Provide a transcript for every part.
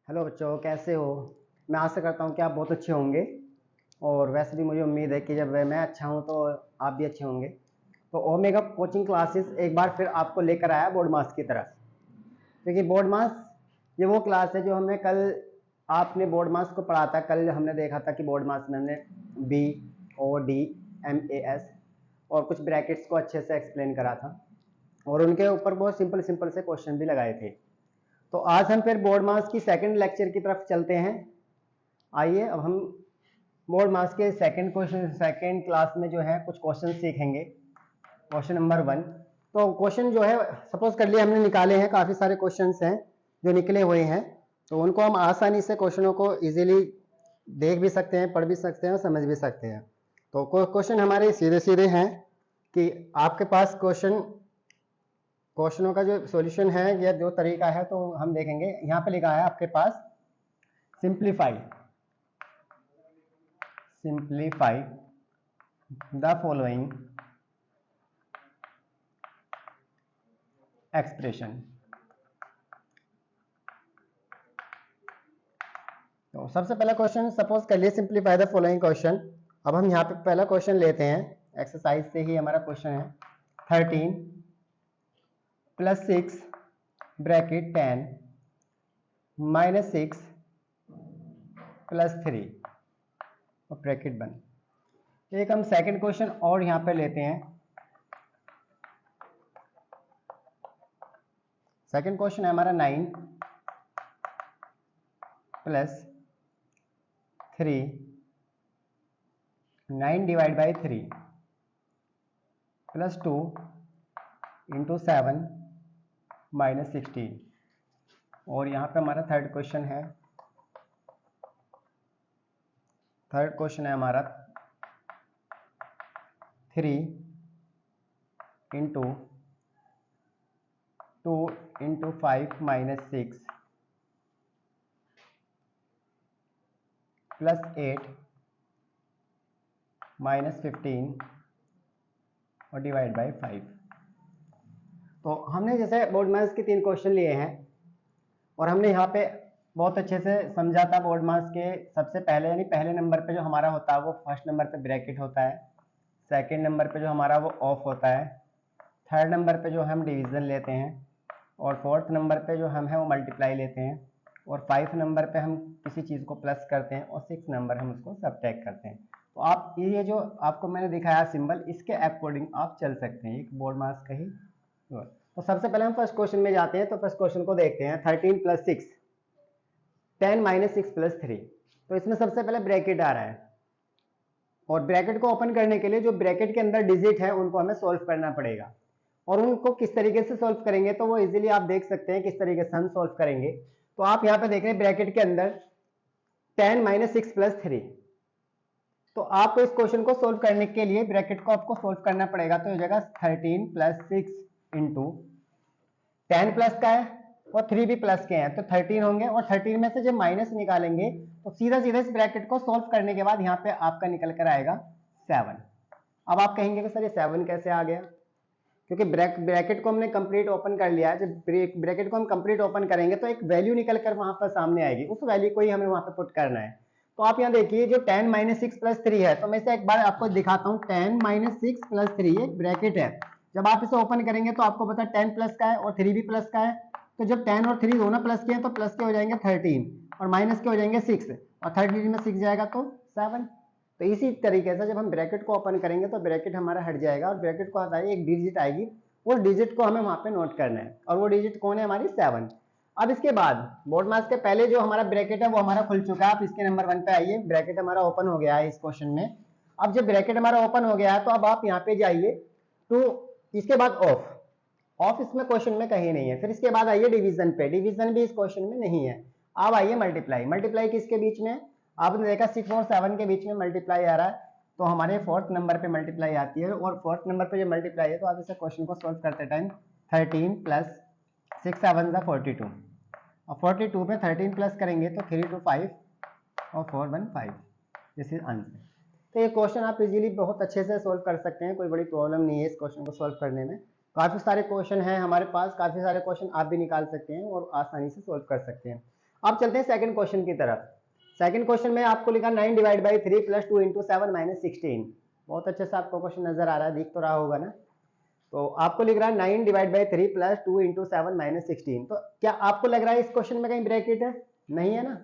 Hello बच्चों, कैसे हो। मैं आशा करता हूँ कि आप बहुत अच्छे होंगे। और वैसे भी मुझे उम्मीद है कि जब मैं अच्छा हूँ तो आप भी अच्छे होंगे। तो ओमेगा कोचिंग क्लासेस एक बार फिर आपको लेकर आया बोर्ड मास की तरफ। क्योंकि बोर्ड मास ये वो क्लास है जो हमने कल आपने बोर्ड मास को पढ़ा था। कल हमने देखा था कि बोर्ड मास में हमने BOD MAS और कुछ ब्रैकेट्स को अच्छे से एक्सप्लेन करा था और उनके ऊपर बहुत सिंपल सिंपल से क्वेश्चन भी लगाए थे। तो आज हम फिर बोर्ड मास की सेकंड लेक्चर की तरफ चलते हैं। आइए अब हम बोर्ड मास के सेकंड क्लास में जो है कुछ क्वेश्चन सीखेंगे। Question number 1। तो क्वेश्चन जो है सपोज कर लिए हमने निकाले हैं, काफ़ी सारे क्वेश्चंस हैं जो निकले हुए हैं। तो उनको हम आसानी से क्वेश्चनों को इजीली देख भी सकते हैं, पढ़ भी सकते हैं और समझ भी सकते हैं। तो क्वेश्चन हमारे सीधे सीधे हैं कि आपके पास क्वेश्चनों का जो सॉल्यूशन है या जो तरीका है तो हम देखेंगे। यहाँ पे लिखा है आपके पास सिंप्लीफाई द फॉलोइंग एक्सप्रेशन। तो सबसे पहला क्वेश्चन सपोज कर लिए सिंप्लीफाई द फॉलोइंग क्वेश्चन। अब हम यहाँ पे पहला क्वेश्चन लेते हैं, एक्सरसाइज से ही हमारा क्वेश्चन है 13 + 6 ब्रैकेट 10 - 6 + 3 और ब्रैकेट बंद। एक हम सेकंड क्वेश्चन और यहाँ पे लेते हैं। सेकंड क्वेश्चन है हमारा 9 + 3 9 / 3 + 2 × 7 - 16। और यहाँ पे हमारा थर्ड क्वेश्चन है हमारा 3 × 2 × 5 - 6 + 8 - 15 और / 5। तो हमने जैसे बोर्ड मास के 3 क्वेश्चन लिए हैं और हमने यहाँ पे बहुत अच्छे से समझा था बोर्ड मास के। सबसे पहले यानी पहले नंबर पे जो हमारा होता है वो फर्स्ट नंबर पे ब्रैकेट होता है, सेकंड नंबर पे जो हमारा वो ऑफ होता है, थर्ड नंबर पे जो हम डिवीजन लेते हैं और फोर्थ नंबर पे जो हम है वो मल्टीप्लाई लेते हैं और 5 नंबर पे हम किसी चीज़ को प्लस करते हैं और 6 नंबर हम उसको सबट्रैक्ट करते हैं। तो आप ये जो आपको मैंने दिखाया सिंबल, इसके अकॉर्डिंग आप चल सकते हैं, एक बोर्ड मास का ही। तो सबसे पहले हम फर्स्ट क्वेश्चन में जाते हैं। तो फर्स्ट क्वेश्चन को देखते हैं 13 + 6 10 - 6 + 3। तो इसमें सबसे पहले ब्रैकेट आ रहा है और ब्रैकेट को ओपन करने के लिए जो ब्रैकेट के अंदर डिजिट है उनको हमें सोल्व करना पड़ेगा। और उनको किस तरीके से सोल्व करेंगे तो वो इजीली आप देख सकते हैं किस तरीके से हम सोल्व करेंगे। तो आप यहाँ पे देख रहे हैं ब्रैकेट के अंदर 10 - 6 + 3। तो आपको इस क्वेश्चन को सोल्व करने के लिए ब्रैकेट को आपको सोल्व करना पड़ेगा। तो हो जाएगा 13 + 6 × 10 प्लस का है और 3 भी प्लस के हैं तो 13 होंगे और 13 में से जब माइनस निकालेंगे तो सीधा सीधा इस ब्रैकेट को सोल्व करने के बाद यहाँ पे आपका निकल कर आएगा 7। अब आप कहेंगे कि सर ये 7 कैसे आ गया, क्योंकि ब्रैकेट को हमने कंप्लीट ओपन कर लिया है। जब ब्रैकेट को हम कंप्लीट ओपन करेंगे तो एक वैल्यू निकल कर वहां पर सामने आएगी, उस वैल्यू को ही हमें वहां पे पुट करना है। तो आप यहाँ देखिए जो 10 - 6 + 3 है, तो मैं इसे एक बार आपको दिखाता हूँ। 10 - 6 + 3 एक ब्रैकेट है। जब आप इसे ओपन करेंगे तो आपको पता है 10 प्लस का है और 3 भी प्लस का है। तो जब 10 और 3 दोनों प्लस के हैं तो प्लस के हो जाएंगे 13 और माइनस के हो जाएंगे 6 और 13 में 6 जाएगा तो 7। तो इसी तरीके से जब हम ब्रैकेट को ओपन करेंगे तो ब्रैकेट हमारा हट जाएगा और ब्रैकेट को हटाइए एक डिजिट आएगी, उस डिजिट को हमें वहां पे नोट करना है और वो डिजिट कौन है, हमारी 7। अब इसके बाद बोर्ड मास के पहले जो हमारा ब्रैकेट है वो हमारा खुल चुका है। आप इसके नंबर 1 पे आइए, ब्रैकेट हमारा ओपन हो गया है इस क्वेश्चन में। अब जब ब्रैकेट हमारा ओपन हो गया है तो अब आप यहाँ पे जाइए तो इसके बाद ऑफ इसमें क्वेश्चन में कहीं नहीं है। फिर इसके बाद आइए डिवीजन पे, डिवीजन भी इस क्वेश्चन में नहीं है। अब आइए मल्टीप्लाई किसके बीच में, आपने देखा 6 और 7 के बीच में मल्टीप्लाई आ रहा है तो हमारे फोर्थ नंबर पे मल्टीप्लाई आती है और फोर्थ नंबर पे जब मल्टीप्लाई है तो आप इसे क्वेश्चन को सोल्व करते टाइम 13 + 6 7 = 42 और 42 में 13 प्लस करेंगे तो 3 2 5 और 4 1 5। This is answer. तो ये क्वेश्चन आप इजीली बहुत अच्छे से सोल्व कर सकते हैं, कोई बड़ी प्रॉब्लम नहीं है इस क्वेश्चन को सोल्व करने में। काफ़ी सारे क्वेश्चन हैं हमारे पास, काफ़ी सारे क्वेश्चन आप भी निकाल सकते हैं और आसानी से सोल्व कर सकते हैं। अब चलते हैं सेकंड क्वेश्चन की तरफ। सेकंड क्वेश्चन में आपको लिखा 9 divide by 3 plus 2 into 7 minus 16। बहुत अच्छे से आपको क्वेश्चन नजर आ रहा है, दिख तो रहा होगा ना। तो आपको लिख रहा है 9 divide by 3 plus 2 into 7 minus 16। तो क्या आपको लग रहा है इस क्वेश्चन में कहीं ब्रैकेट है? नहीं है ना,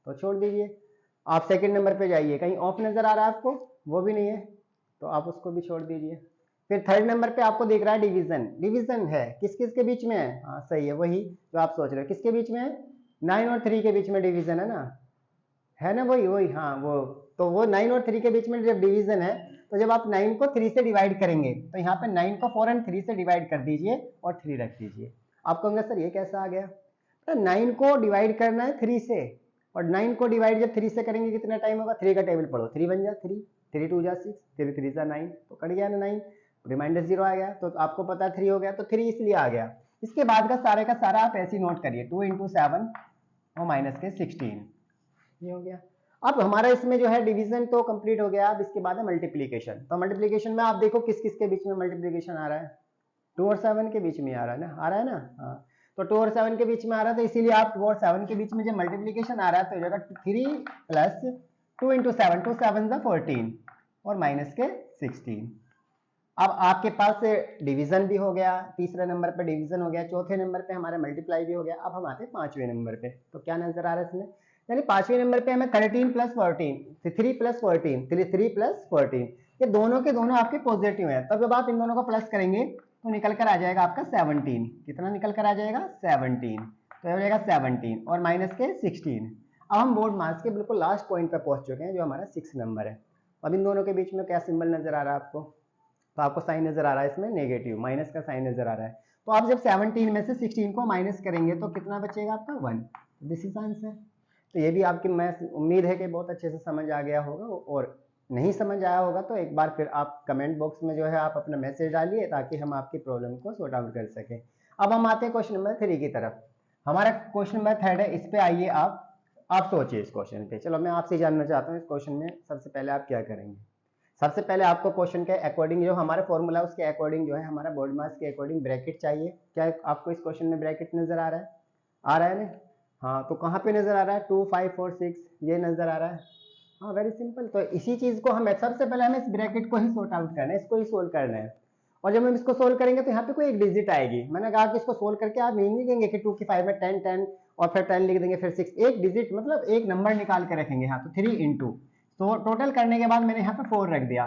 तो छोड़ दीजिए। आप सेकंड नंबर पे जाइए, कहीं ऑफ नजर आ रहा है आपको? वो भी नहीं है, तो आप उसको भी छोड़ दीजिए। फिर थर्ड नंबर पे आपको दिख रहा है डिवीजन। डिवीजन है किस किस के बीच में है? हाँ सही है, वही जो आप सोच रहे हो। किसके बीच में है? 9 और 3 के बीच में डिवीजन है ना, है ना, वही वही, हाँ वो। तो वो 9 और 3 के बीच में जब डिवीजन है, तो जब आप 9 को 3 से डिवाइड करेंगे तो यहाँ पे 9 को फौरन 3 से डिवाइड कर दीजिए और 3 रख दीजिए। आप कहोगे सर ये कैसा आ गया? तो 9 को डिवाइड करना है 3 से, और 9 को डिवाइड जब 3 से करेंगे कितना टाइम होगा? 3 का टेबल पढ़ो, 3 बन जा 3, 3 2 जा 6, 3 3 जा 9, तो कट गया ना 9, रिमाइंडर 0 आ गया। तो आपको पता 3 हो गया, तो 3 इसलिए आ गया। इसके बाद का सारा आप ऐसे नोट करिए, 2 इंटू 7 और माइनस के 16, ये हो गया। अब हमारा इसमें जो है डिवीजन तो कंप्लीट हो गया। अब इसके बाद है मल्टीप्लीकेशन। तो मल्टीप्लीकेशन में आप देखो किस किस के बीच में मल्टीप्लीकेशन आ रहा है? 2 और 7 के बीच में आ रहा है ना, आ रहा है ना, हाँ। तो 2 और 7 के बीच में आ रहा है, तो इसीलिए आप 2 और 7 के बीच में जब मल्टीप्लीकेशन आ रहा है तो जगह 3 प्लस 2 इंटू 7, 2 7 14 और माइनस के 16। अब आपके पास डिवीजन भी हो गया, तीसरे नंबर पे डिवीजन हो गया, चौथे नंबर पे हमारा मल्टीप्लाई भी हो गया। अब हम आते हैं पांचवें नंबर पे। तो क्या नजर आ रहा है इसमें? यानी पांचवें नंबर पे हमें 13 प्लस 14, 3 प्लस 14, 3 प्लस 14, ये दोनों के दोनों आपके पॉजिटिव हैं। तब जब आप इन दोनों को प्लस करेंगे तो निकल कर आ जाएगा आपका 17। कितना निकल कर आ जाएगा? 17। तो हो जाएगा 17 और माइनस के 16। अब हम बोर्ड मार्क्स के बिल्कुल लास्ट पॉइंट पे पहुंच चुके हैं, जो हमारा 6 नंबर है। अब इन दोनों के बीच में क्या सिंबल नजर आ रहा है आपको? तो आपको साइन नजर आ रहा है इसमें नेगेटिव, माइनस का साइन नजर आ रहा है। तो आप जब 17 में से 16 को माइनस करेंगे तो कितना बचेगा आपका? 1। This is answer. तो ये भी आपकी, मैं उम्मीद है कि बहुत अच्छे से समझ आ गया होगा, और नहीं समझ आया होगा तो एक बार फिर आप कमेंट बॉक्स में जो है आप अपना मैसेज डालिए, ताकि हम आपकी प्रॉब्लम को सॉर्ट आउट कर सकें। अब हम आते हैं क्वेश्चन नंबर 3 की तरफ। हमारा क्वेश्चन नंबर 3 है, इस पे आइए आप सोचिए इस क्वेश्चन पे। चलो मैं आपसे जानना चाहता हूँ इस क्वेश्चन में सबसे पहले आप क्या करेंगे। सबसे पहले आपको क्वेश्चन के अकॉर्डिंग, जो हमारा फॉर्मूला उसके अकॉर्डिंग जो है, हमारा बोर्ड मार्क्स के अकॉर्डिंग ब्रैकेट चाहिए। क्या आपको इस क्वेश्चन में ब्रैकेट नजर आ रहा है? आ रहा है ना, हाँ। तो कहाँ पे नजर आ रहा है? 2 5 4 6, ये नजर आ रहा है। हाँ वेरी सिंपल। तो इसी चीज को हमें सबसे पहले हमें इस ब्रैकेट को ही सॉर्ट आउट करना है, इसको ही सोल्व करना है। और जब हम इसको सोल्व करेंगे तो यहाँ पे कोई एक डिजिट आएगी। मैंने कहा कि इसको सोल्व करके आप नहीं लिखेंगे कि 2 की 5 में 10 10 और फिर 10 लिख देंगे, फिर 6, एक डिजिट मतलब एक नंबर निकाल के रखेंगे यहाँ। तो 3 इंटू, तो टोटल करने के बाद मैंने यहाँ पे 4 रख दिया।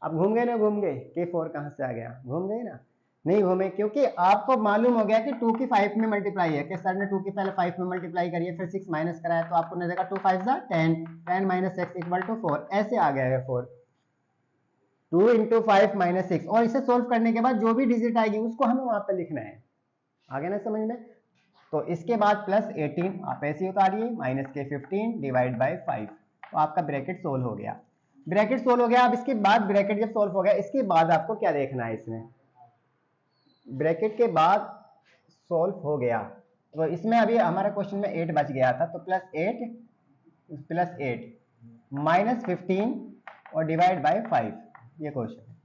अब घूम गए ना, घूम गए कि 4 कहाँ से आ गया? घूम गए ना? नहीं घूमे, क्योंकि आपको मालूम हो गया कि 2 की 5 में मल्टीप्लाई है, कि सर ने 2 की पहले 5 में मल्टीप्लाई करिए फिर 6 माइनस कराया, तो आपको नजर 2 5 10, 10 माइनस 6 इक्वल टू 4, ऐसे आ गया है 4। 2 इंटू 5 माइनस 6, और इसे सोल्व करने के बाद जो भी डिजिट आएगी उसको हमें वहां पे लिखना है। आ गया ना समझ में? तो इसके बाद प्लस 18 आप ऐसे उतारिए, माइनस के 15 डिवाइड बाई 5, तो आपका ब्रैकेट सोल्व हो गया। ब्रैकेट सोल्व हो गया। अब इसके बाद ब्रैकेट जब सोल्व हो गया, इसके बाद आपको क्या देखना है इसमें? ब्रैकेट के बाद सोल्व हो गया, तो इसमें अभी हमारा क्वेश्चन में 8 बच गया था, तो प्लस 8 माइनस 15 और डिवाइड बाय 5, ये क्वेश्चन है।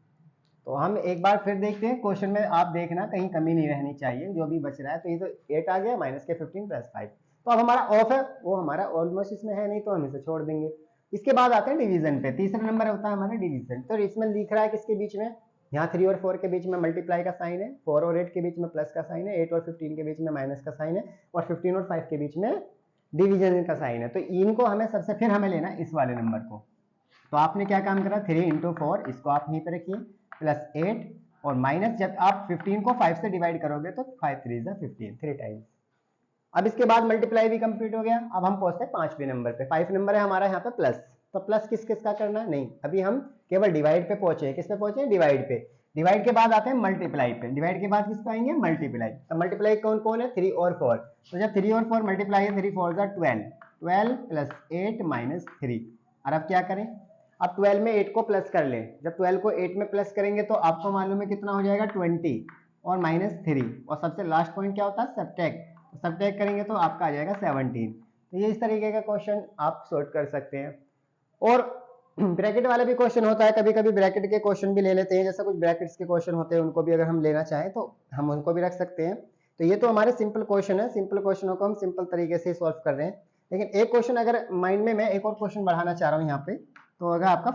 तो हम एक बार फिर देखते हैं क्वेश्चन में, आप देखना कहीं कमी नहीं रहनी चाहिए, जो भी बच रहा है। तो ये तो 8 आ गया, माइनस के 15 प्लस 5, तो अब हमारा ऑफ है, वो हमारा ऑलमोस्ट इसमें है नहीं, तो हम इसे छोड़ देंगे। इसके बाद आते हैं डिवीजन पे। तीसरा नंबर होता है हमारा डिवीजन। तो इसमें लिख रहा है किसके बीच में? यहाँ 3 और 4 के बीच में मल्टीप्लाई का साइन है, 4 और 8 के बीच में प्लस का साइन है, 8 और 15 के बीच में माइनस का साइन है, और 15 और 5 के बीच में डिवीजन का साइन है। तो इनको हमें सबसे फिर हमें लेना इस वाले नंबर को। तो आपने क्या काम करा? 3 इंटू 4, इसको आप यहीं पे रखिए, प्लस 8 और माइनस, जब आप 15 को 5 से डिवाइड करोगे तो 5 3 जा 15, 3 टाइम्स। अब इसके बाद मल्टीप्लाई भी कंप्लीट हो गया। अब हम पहुंचते हैं 5वें नंबर पे। 5 नंबर है हमारा यहाँ पे प्लस। तो प्लस किस किस का करना है? नहीं, अभी हम केवल डिवाइड पे पहुंचे। किस पे पहुंचे? डिवाइड पे। डिवाइड के बाद आते हैं मल्टीप्लाई पे। डिवाइड के बाद किस पे आएंगे? मल्टीप्लाई। तो मल्टीप्लाई कौन कौन है? 3 और 4। तो जब 3 और 4 मल्टीप्लाई है, 3 4 जा 12, 12 प्लस 8 माइनस 3। और अब क्या करें? अब 12 में 8 को प्लस कर लें। जब 12 को 8 में प्लस करेंगे तो आपको मालूम है कितना हो जाएगा? 20 और माइनस 3, और सबसे लास्ट पॉइंट क्या होता है? सब्ट्रैक्ट। सब्ट्रैक्ट करेंगे तो आपका आ जाएगा 17। तो ये इस तरीके का क्वेश्चन आप सॉल्व कर सकते हैं। और ब्रैकेट वाला भी क्वेश्चन होता है, कभी कभी ब्रैकेट के क्वेश्चन भी ले लेते हैं। जैसा कुछ ब्रैकेट्स के क्वेश्चन होते हैं, उनको भी अगर हम लेना चाहें तो हम उनको भी रख सकते हैं। तो ये तो हमारे सिंपल क्वेश्चन है, सिंपल क्वेश्चनों को हम सिंपल तरीके से सॉल्व कर रहे हैं। लेकिन एक क्वेश्चन अगर माइंड में, मैं एक और क्वेश्चन बढ़ाना चाह रहा हूँ यहाँ पे, तो होगा आपका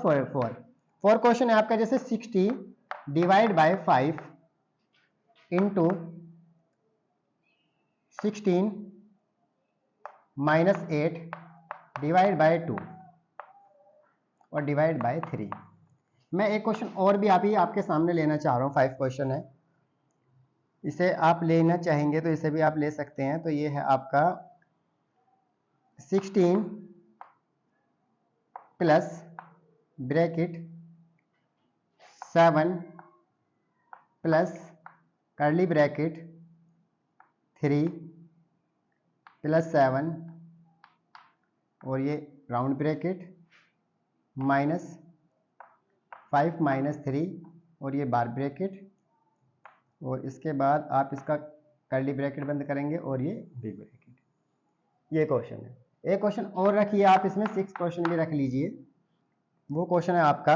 4 क्वेश्चन है आपका, जैसे 60 divide by 5 into 16 minus 8 divide by 2 और डिवाइड बाय 3। मैं एक क्वेश्चन और भी अभी आपके सामने लेना चाह रहा हूँ, 5 क्वेश्चन है, इसे आप लेना चाहेंगे तो इसे भी आप ले सकते हैं। तो ये है आपका 16 plus bracket 7 plus curly bracket 3 plus 7 और ये राउंड ब्रैकेट माइनस 5 माइनस 3 और ये बार ब्रैकेट, और इसके बाद आप इसका कर्ली ब्रैकेट बंद करेंगे और ये बिग ब्रैकेट। ये क्वेश्चन है। एक क्वेश्चन और रखिए आप इसमें, 6 क्वेश्चन भी रख लीजिए। वो क्वेश्चन है आपका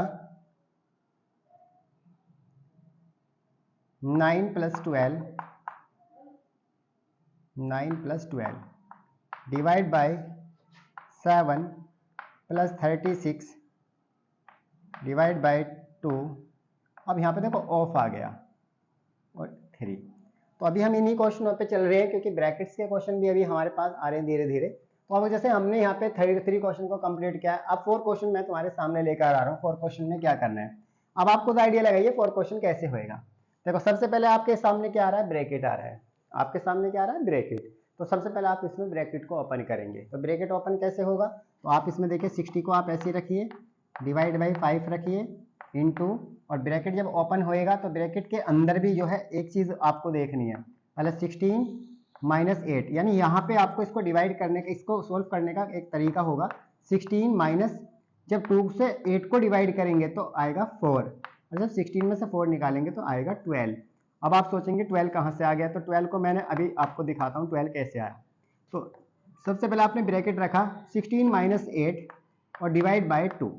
9 plus 12 divide by 7 plus 36 divide by 2। अब यहाँ पे देखो ऑफ आ गया और 3। तो अभी हम इन्हीं क्वेश्चनों पे चल रहे हैं, क्योंकि ब्रैकेट्स के क्वेश्चन भी अभी हमारे पास आ रहे हैं धीरे धीरे। तो अब जैसे हमने यहाँ पे 3 क्वेश्चन को कंप्लीट किया है, अब 4 क्वेश्चन मैं तुम्हारे सामने लेकर आ रहा हूँ। 4 क्वेश्चन में क्या करना है, अब आप खुद आइडिया लगाइए 4 क्वेश्चन कैसे होएगा। देखो सबसे पहले आपके सामने क्या आ रहा है, ब्रैकेट आ रहा है। आपके सामने क्या आ रहा है, ब्रैकेट। तो सबसे पहले आप इसमें ब्रैकेट को ओपन करेंगे। तो ब्रैकेट ओपन कैसे होगा, तो आप इसमें देखिए 60 को आप ऐसे रखिए, डिवाइड बाई 5 रखिए, इंटू, और ब्रैकेट जब ओपन होएगा तो ब्रैकेट के अंदर भी जो है एक चीज आपको देखनी है, पहले 16 माइनस 8, यानी यहाँ पे आपको इसको डिवाइड करने का, इसको सोल्व करने का एक तरीका होगा। 16 माइनस, जब 2 से 8 को डिवाइड करेंगे तो आएगा 4, और जब 16 में से 4 निकालेंगे तो आएगा 12। अब आप सोचेंगे 12 कहाँ से आ गया, तो 12 को मैंने अभी आपको दिखाता हूँ 12 कैसे आया। तो सबसे पहले आपने ब्रैकेट रखा 16 माइनस 8 और डिवाइड बाय 2।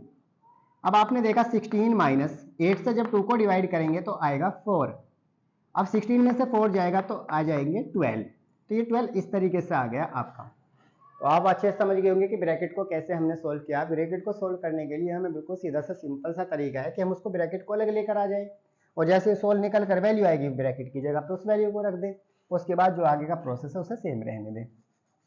अब आपने देखा 16 माइनस 8 से जब 2 को डिवाइड करेंगे तो आएगा 4। अब 16 में से 4 जाएगा तो आ जाएंगे 12। तो ये 12 इस तरीके से आ गया आपका। तो आप अच्छे से समझ गए होंगे कि ब्रैकेट को कैसे हमने सोल्व किया। ब्रैकेट को सोल्व करने के लिए हमें बिल्कुल सीधा सा सिंपल सा तरीका है कि हम उसको ब्रैकेट को अलग लेकर आ जाए, और जैसे सोल्व निकल कर वैल्यू आएगी ब्रैकेट की जगह, तो उस वैल्यू को रख दें। उसके बाद जो आगे का प्रोसेस है उसे सेम रहने दें।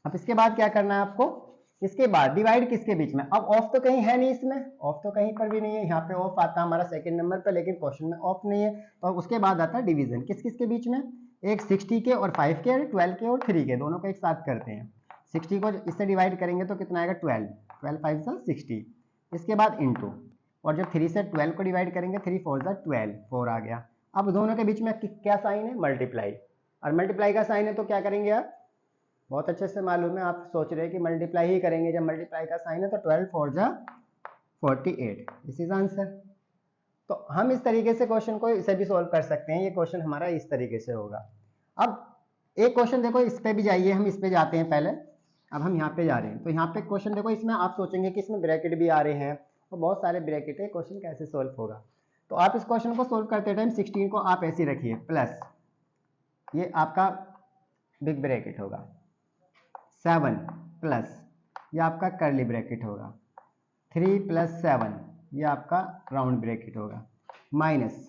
अब इसके बाद क्या करना है आपको, इसके बाद डिवाइड किसके बीच में, अब ऑफ तो कहीं है नहीं, इसमें ऑफ तो कहीं पर भी नहीं है। यहाँ पे ऑफ आता है हमारा सेकंड नंबर पे, लेकिन क्वेश्चन में ऑफ नहीं है। तो उसके बाद आता है डिवीजन, किस किस के बीच में, एक 60 के और 5 के, 12 के और 3 के, दोनों को एक साथ करते हैं। 60 को इससे डिवाइड करेंगे तो कितना आएगा 12, 12 5 सा 60। इसके बाद इंटू, और जब 3 से 12 को डिवाइड करेंगे 3 4 सा 12, 4 आ गया। अब दोनों के बीच में क्या साइन है, मल्टीप्लाई, और मल्टीप्लाई का साइन है तो क्या करेंगे आप, बहुत अच्छे से मालूम है, आप सोच रहे हैं कि मल्टीप्लाई ही करेंगे। जब मल्टीप्लाई का साइन है तो 12 4 जा 48, दिस इज आंसर। तो हम इस तरीके से क्वेश्चन को इसे भी सोल्व कर सकते हैं। ये क्वेश्चन हमारा इस तरीके से होगा। अब एक क्वेश्चन देखो, इस पे भी जाइए, हम इस पे जाते हैं पहले। अब हम यहाँ पे जा रहे हैं, तो यहाँ पे क्वेश्चन देखो, इसमें आप सोचेंगे कि इसमें ब्रैकेट भी आ रहे हैं और बहुत सारे ब्रैकेट है, क्वेश्चन कैसे सोल्व होगा। तो आप इस क्वेश्चन को सोल्व करते टाइम 16 को आप ऐसे रखिए, प्लस ये आपका बिग ब्रैकेट होगा, 7 प्लस ये आपका कर्ली ब्रैकेट होगा, 3 प्लस 7 ये आपका राउंड ब्रैकेट होगा, माइनस,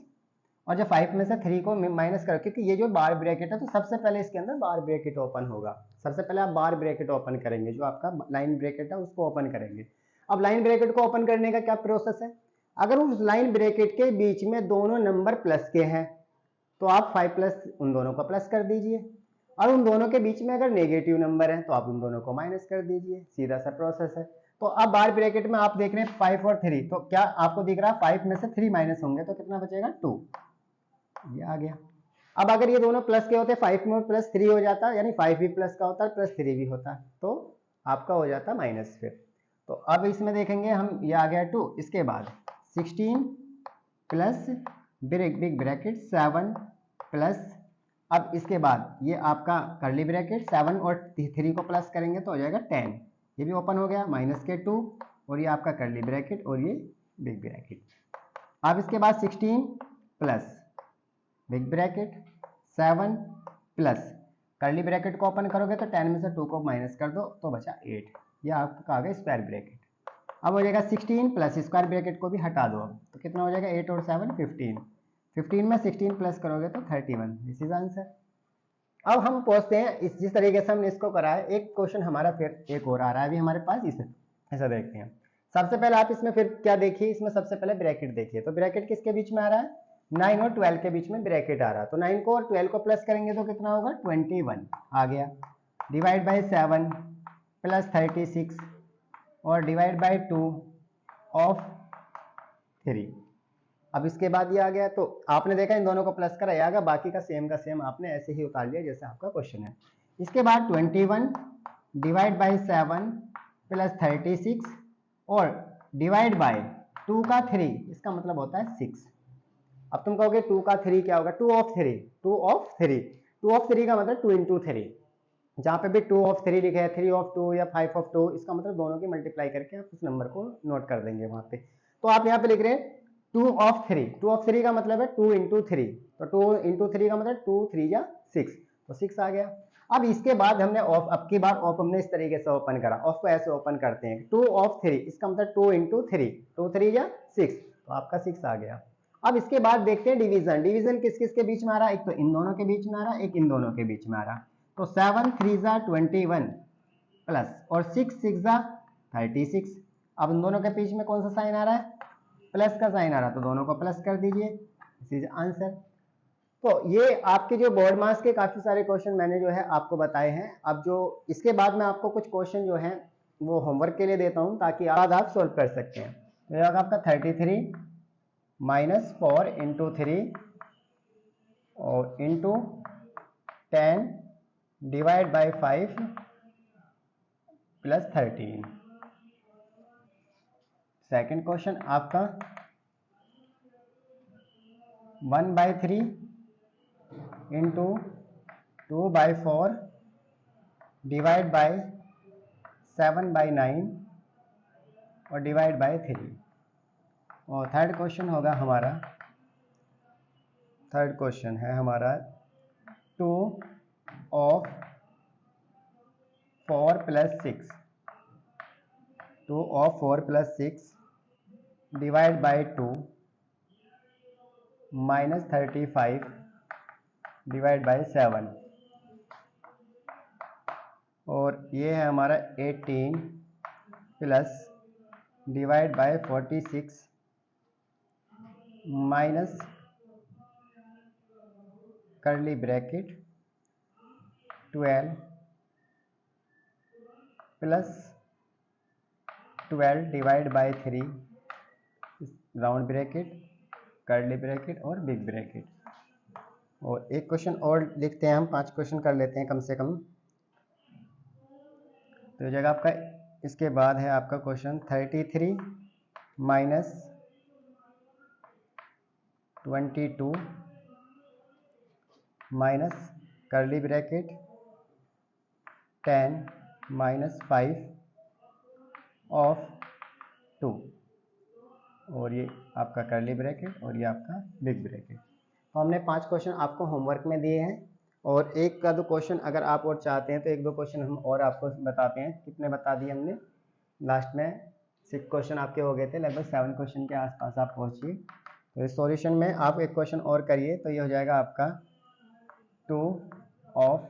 और जब 5 में से 3 को माइनस कर, क्योंकि ये जो बार ब्रैकेट है तो सबसे पहले इसके अंदर बार ब्रैकेट ओपन होगा। सबसे पहले आप बार ब्रैकेट ओपन करेंगे, जो आपका लाइन ब्रैकेट है उसको ओपन करेंगे। अब लाइन ब्रैकेट को ओपन करने का क्या प्रोसेस है, अगर उस लाइन ब्रैकेट के बीच में दोनों नंबर प्लस के हैं तो आप 5 प्लस उन दोनों को प्लस कर दीजिए, और उन दोनों के बीच में अगर नेगेटिव नंबर है तो आप उन दोनों को माइनस कर दीजिए, सीधा सा प्रोसेस है। तो अब बार ब्रैकेट में आप देख रहे हैं 5 और 3, तो क्या आपको दिख रहा है 5 में से 3 माइनस होंगे तो कितना बचेगा 2, ये आ गया। अब अगर ये दोनों प्लस के होते, 5 में प्लस 3 हो जाता, यानी 5 भी प्लस का होता है प्लस 3 भी होता, तो आपका हो जाता माइनस। फिर तो अब इसमें देखेंगे हम, ये आ गया 2। इसके बाद 16 प्लस बिग ब्रैकेट 7 प्लस, अब इसके बाद ये आपका कर्ली ब्रैकेट 7 और 3 को प्लस करेंगे तो हो जाएगा 10, ये भी ओपन हो गया, माइनस के 2, और ये आपका कर्ली ब्रैकेट और ये बिग ब्रैकेट। अब इसके बाद 16 plus big bracket 7 plus, curly bracket को ओपन करोगे तो 10 में से 2 को माइनस कर दो तो बचा 8, ये आपका आ गया स्क्वायर ब्रैकेट। अब हो जाएगा 16 प्लस स्क्वायर ब्रैकेट को भी हटा दो, तो कितना हो जाएगा 8 और 7 15, 15 में 16 प्लस करोगे तो 31, दिस इज आंसर। अब हम पूछते हैं इस जिस तरीके से हमने इसको करा है, एक क्वेश्चन हमारा फिर एक और आ रहा है अभी हमारे पास, इसे ऐसा देखते हैं। सबसे पहले आप इसमें फिर क्या देखिए, इसमें सबसे पहले ब्रैकेट देखिए, तो ब्रैकेट किसके बीच में आ रहा है, 9 और 12 के बीच में ब्रैकेट आ रहा है, तो 9 को और 12 को प्लस करेंगे तो कितना होगा 21 आ गया, डिवाइड बाई 7 प्लस 36 और डिवाइड बाई 2 ऑफ 3। अब इसके बाद ये आ गया, तो आपने देखा इन दोनों को प्लस करा आ गया, बाकी का सेम आपने ऐसे ही उतार लिया जैसे आपका क्वेश्चन है। इसके बाद 21 डिवाइड बाई 7 प्लस 36 और डिवाइड बाई 2 का 3, इसका मतलब होता है 6। अब तुम कहोगे 2 का 3 क्या होगा, 2 ऑफ 3, 2 ऑफ 3, 2 ऑफ 3 का मतलब 2 इंटू 3, जहाँ पे भी 2 ऑफ 3 लिखे है, 3 ऑफ 2 या 5 ऑफ 2, इसका मतलब दोनों की मल्टीप्लाई करके आप उस नंबर को नोट कर देंगे वहां पे। तो आप यहाँ पे लिख रहे हैं 2 ऑफ 3, 2 ऑफ 3 का मतलब है 2 इंटू 3, तो 2 इंटू 3 का मतलब 2 3 या 6, तो 6 आ गया। अब इसके बाद हमने ऑफ, अब की बार ऑफ हमने इस तरीके से ओपन करा, ऑफ को ऐसे ओपन करते हैं 2 ऑफ 3, इसका मतलब 2 इंटू 3, 2 3 या 6, तो आपका 6 आ गया। अब इसके बाद देखते हैं डिवीजन, डिवीजन किस किस के बीच में आ रहा है, एक तो इन दोनों के बीच में आ रहा है, एक इन दोनों के बीच में आ रहा है, तो 7 3 जा 21 प्लस और 6 6 जा 36। अब इन दोनों के बीच में कौन सा साइन आ रहा है, प्लस का साइन आ रहा है, तो दोनों को प्लस कर दीजिए, दिस इज आंसर। तो ये आपके जो बोर्ड मार्क्स के काफी सारे क्वेश्चन मैंने जो है आपको बताए हैं। अब जो इसके बाद मैं आपको कुछ क्वेश्चन जो है वो होमवर्क के लिए देता हूं ताकि आप सॉल्व कर सकते हैं। तो ये आपका 33 माइनस 4 इंटू 3 और into 10 divide by 5 plus 13। Second question आपका 1/3 इंटू 2/4 डिवाइड बाई 7/9 और डिवाइड बाई 3। और थर्ड क्वेश्चन होगा हमारा, थर्ड क्वेश्चन है हमारा 2 of 4 plus 6, 2 of 4 plus 6 divide by 2 minus 35 divide by 7, और ये है हमारा 18 plus divide by 46 minus curly bracket 12 plus 12 divide by 3 round bracket curly bracket और बिग ब्रैकेट। और एक क्वेश्चन और लिखते हैं हम, 5 क्वेश्चन कर लेते हैं कम से कम। तो जगह आपका इसके बाद है आपका question 33 minus 22 minus curly bracket 10 minus 5 of 2, और ये आपका कर्ली ब्रैकेट और ये आपका बिग ब्रैकेट। तो हमने 5 क्वेश्चन आपको होमवर्क में दिए हैं, और एक का दो क्वेश्चन अगर आप और चाहते हैं तो एक दो क्वेश्चन हम और आपको बताते हैं। कितने बता दिए हमने, लास्ट में 6 क्वेश्चन आपके हो गए थे, लगभग 7 क्वेश्चन के आसपास आप पहुंचिए। तो इस सॉल्यूशन में आप एक क्वेश्चन और करिए, तो ये हो जाएगा आपका 2 ऑफ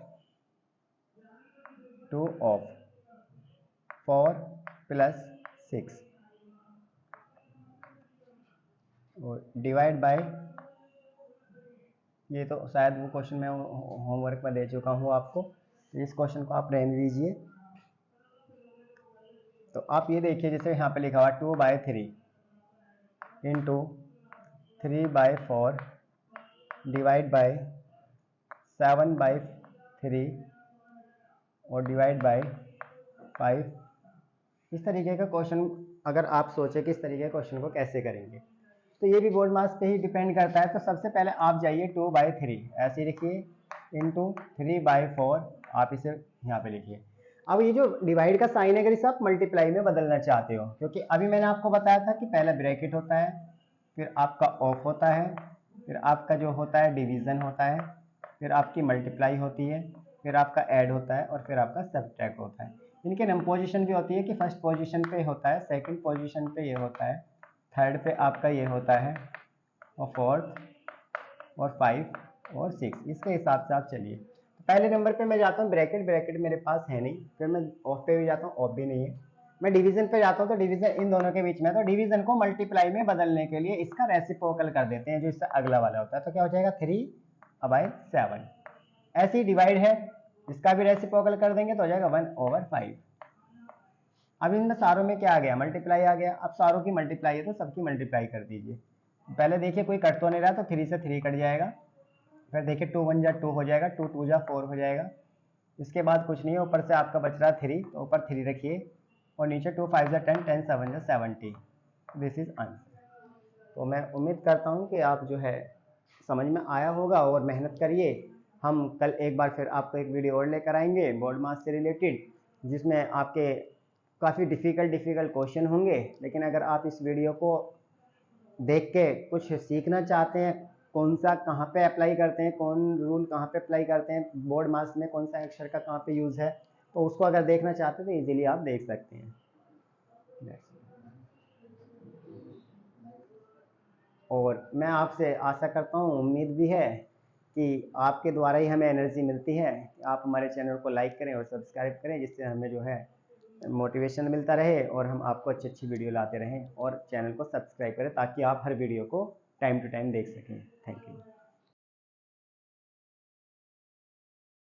4 प्लस 6 और डिवाइड बाय, ये तो शायद वो क्वेश्चन मैं होमवर्क में दे चुका हूँ आपको, तो इस क्वेश्चन को आप रहने दीजिए। तो आप ये देखिए जैसे यहाँ पे लिखा हुआ 2/3 इंटू 3/4 डिवाइड बाय 7/3 और डिवाइड बाय 5। इस तरीके का क्वेश्चन अगर आप सोचें कि इस तरीके के क्वेश्चन को कैसे करेंगे, तो ये भी बोर्ड मार्क्स पे ही डिपेंड करता है। तो सबसे पहले आप जाइए 2/3 ऐसे लिखिए इंटू 3/4, आप इसे यहाँ पे लिखिए। अब ये जो डिवाइड का साइन है, अगर इसे आप मल्टीप्लाई में बदलना चाहते हो, क्योंकि अभी मैंने आपको बताया था कि पहले ब्रैकेट होता है, फिर आपका ऑफ होता है, फिर आपका जो होता है डिवीज़न होता है, फिर आपकी मल्टीप्लाई होती है, फिर आपका ऐड होता है और फिर आपका सब्ट्रैक्ट होता है। इनके नंबर पोजीशन भी होती है कि फर्स्ट पोजीशन पे होता है, सेकंड पोजीशन पे ये होता है, थर्ड पे आपका ये होता है, और फोर्थ और 5 और 6, इसके हिसाब से आप चलिए। तो पहले नंबर पे मैं जाता हूँ ब्रैकेट, ब्रैकेट मेरे पास है नहीं, फिर मैं ऑफ पे भी जाता हूँ, ऑफ भी नहीं है। मैं डिवीजन पे जाता हूँ तो डिवीजन इन दोनों के बीच में है, तो डिवीजन को मल्टीप्लाई में बदलने के लिए इसका रेसिप्रोकल कर देते हैं जो इससे अगला वाला होता है, तो क्या हो जाएगा 3/7। ऐसे ही डिवाइड है, इसका भी रेसिप्रोकल कर देंगे तो हो जाएगा 1/5। अब इनमें सारों में क्या आ गया, मल्टीप्लाई आ गया। अब सारों की मल्टीप्लाई है तो सबकी मल्टीप्लाई कर दीजिए। पहले देखिए कोई कट तो नहीं रहा, तो 3 से 3 कट जाएगा, फिर देखिए 2 1 जा 2 हो जाएगा, 2 2 जा 4 हो जाएगा। इसके बाद कुछ नहीं है, ऊपर से आपका बच रहा 3, तो ऊपर 3 रखिए और नीचे 2 5 जा 10, 10 7 जा 70। This is answer. तो मैं उम्मीद करता हूँ कि आप जो है समझ में आया होगा और मेहनत करिए। हम कल एक बार फिर आपको एक वीडियो और लेकर आएंगे बोर्ड मास से रिलेटेड, जिसमें आपके काफ़ी डिफ़िकल्ट क्वेश्चन होंगे, लेकिन अगर आप इस वीडियो को देख के कुछ सीखना चाहते हैं, कौन सा कहाँ पे अप्लाई करते हैं, कौन रूल कहाँ पे अप्लाई करते हैं, बोर्ड मार्क्स में कौन सा अक्षर का कहाँ पे यूज़ है, तो उसको अगर देखना चाहते हैं तो इजीली आप देख सकते हैं। और मैं आपसे आशा करता हूँ, उम्मीद भी है कि आपके द्वारा ही हमें एनर्जी मिलती है। आप हमारे चैनल को लाइक करें और सब्सक्राइब करें, जिससे हमें जो है मोटिवेशन मिलता रहे और हम आपको अच्छी अच्छी वीडियो लाते रहें। और चैनल को सब्सक्राइब करें ताकि आप हर वीडियो को टाइम टू टाइम देख सकें। Thank you.